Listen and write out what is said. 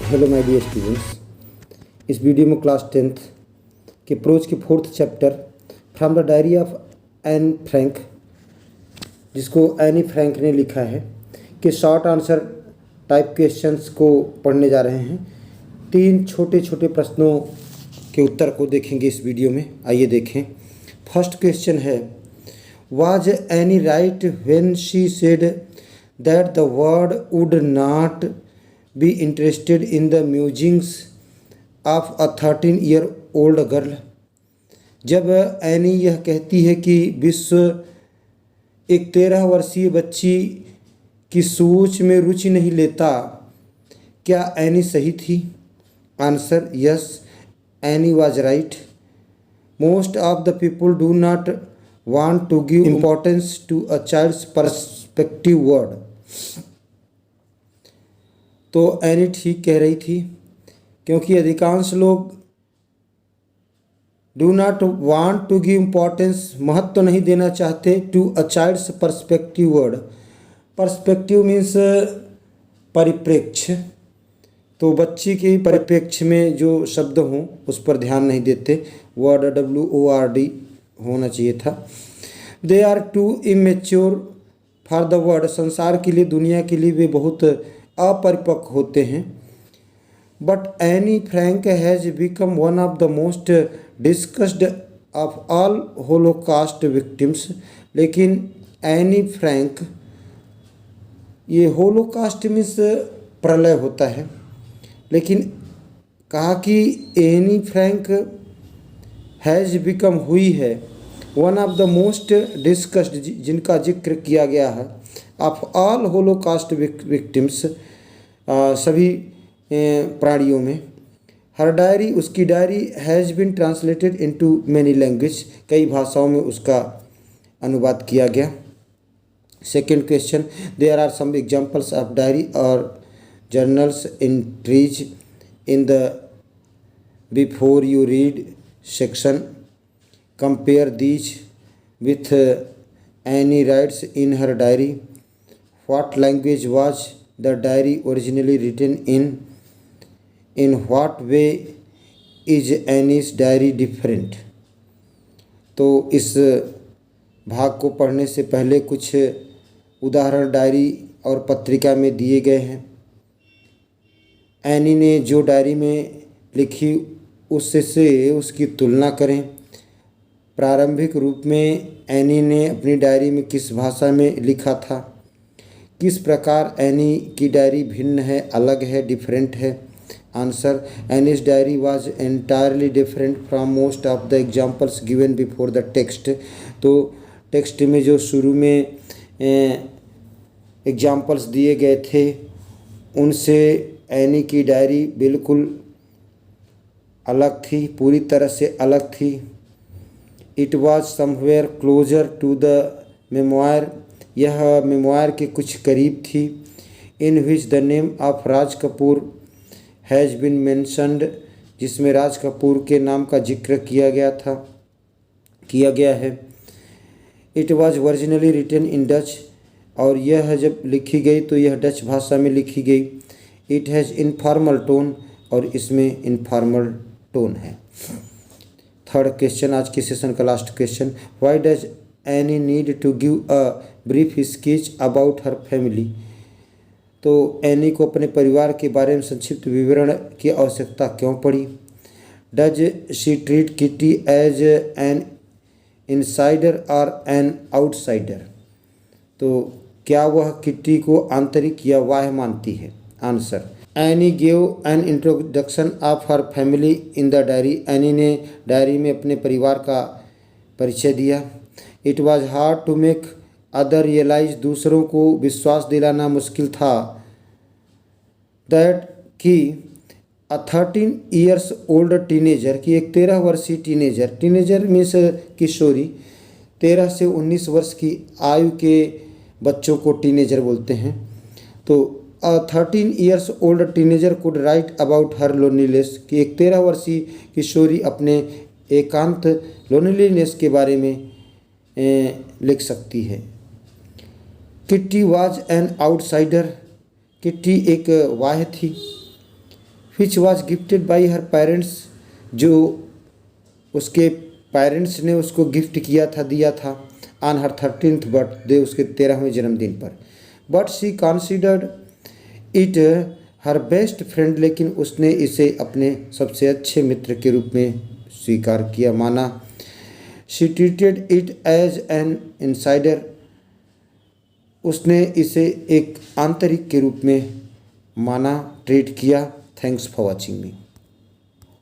Hello my dear students. इस video में class 10th के प्रोज के 4th chapter from the diary of Anne Frank, जिसको Anne Frank ने लिखा है, कि शॉर्ट आंसर टाइप क्वेश्चंस को पढ़ने जा रहे हैं। 3 छोटे छोटे प्रश्नों के उत्तर को देखेंगे इस वीडियो में। आइए देखें। फर्स्ट क्वेश्चन है, was any right when she said that the world would not be interested in the musings of a 13-year-old girl। जब एनी यह कहती है कि विश्व एक 13 वर्षीय बच्ची की सोच में रुचि नहीं लेता, क्या एनी सही थी? Answer yes, Anne was right. Most of the people do not want to give importance to a child's perspective word. तो एनी ठीक कह रही थी, क्योंकि अधिकांश लोग do not want to give importance, महत्व नहीं देना चाहते, to a child's perspective word. Perspective means परिप्रेक्ष्य, तो बच्ची के परिप्रेक्ष्य में जो शब्द हों उस पर ध्यान नहीं देते। वर्ड WORD होना चाहिए था। They are too immature for the world, संसार के लिए, दुनिया के लिए वे बहुत अपरिपक्व होते हैं। But Anne Frank has become one of the most discussed of all Holocaust victims. लेकिन एनी फ्रैंक, ये होलोकास्ट मीन्स प्रलय होता है, लेकिन कहा कि एनी फ्रैंक हैज़ बिकम हुई है one of the most discussed, जिनका जिक्र किया गया है, ऑफ ऑल होलोकास्ट विक्टिम्स, सभी प्राणियों में। हर डायरी, उसकी diary, has been translated into many language, कई भाषाओं में उसका अनुवाद किया गया। Second question, there are some examples of diary और journals entries in the before you read section. Compare these with any writes in her diary. What language was the diary originally written in? In what way is Annie's diary different? तो इस भाग को पढ़ने से पहले कुछ उदाहरण diary और पत्रिका में दिए गए हैं। एनी ने जो डायरी में लिखी उससे उसकी तुलना करें। प्रारंभिक रूप में एनी ने अपनी डायरी में किस भाषा में लिखा था? किस प्रकार एनी की डायरी भिन्न है, अलग है, डिफरेंट है? Answer, Annie's diary was entirely different from most of the examples given before the text. तो टेक्स्ट में जो शुरू में एग्जाम्पल्स दिए गए थे उनसे एनी की डायरी बिल्कुल अलग थी, पूरी तरह से अलग थी। It was somewhere closer to the memoir, यह मेमोयर के कुछ करीब थी। In which the name of Raj Kapoor has been mentioned, जिसमें राज कपूर के नाम का जिक्र किया गया है। It was originally written in Dutch, और यह जब लिखी गई तो यह डच भाषा में लिखी गई। इट हैज़ इनफॉर्मल टोन, और इसमें इनफॉर्मल टोन है। थर्ड क्वेश्चन, आज के सेशन का last question, why does Anne need to give a brief sketch about her family. तो एनी को अपने परिवार के बारे में संक्षिप्त विवरण की आवश्यकता क्यों पड़ी? Does she treat Kitty as an insider और एन आउटसाइडर, तो क्या वह किटी को आंतरिक या बाह्य मानती है? Answer, Anne gave an introduction of her family in the diary, Anne ने डायरी में अपने परिवार का परिचय दिया। It was hard to make other realise, दूसरों को विश्वास दिलाना मुश्किल था, दैट कि अ 13 years old टीनेजर, की एक 13 वर्षीय टीनेजर मीन्स किशोरी, 13 से 19 वर्ष की आयु के बच्चों को टीनेजर बोलते हैं। तो अ 13 years old teenager could write about her loneliness, की एक 13 वर्षीय किशोरी अपने एकांत लोनलीनेस के बारे में लिख सकती है। Kitty was an outsider, kitty एक वाह्य थी। Which was gifted by her parents, जो उसके पेरेंट्स ने उसको गिफ्ट किया था, दिया था, ऑन हर 13th बर्थडे, उसके 13वें जन्मदिन पर। But she considered it her best friend, लेकिन उसने इसे अपने सबसे अच्छे मित्र के रूप में स्वीकार किया, माना। She treated it as an insider, उसने इसे एक आंतरिक के रूप में माना, ट्रीट किया। Thanks for watching me.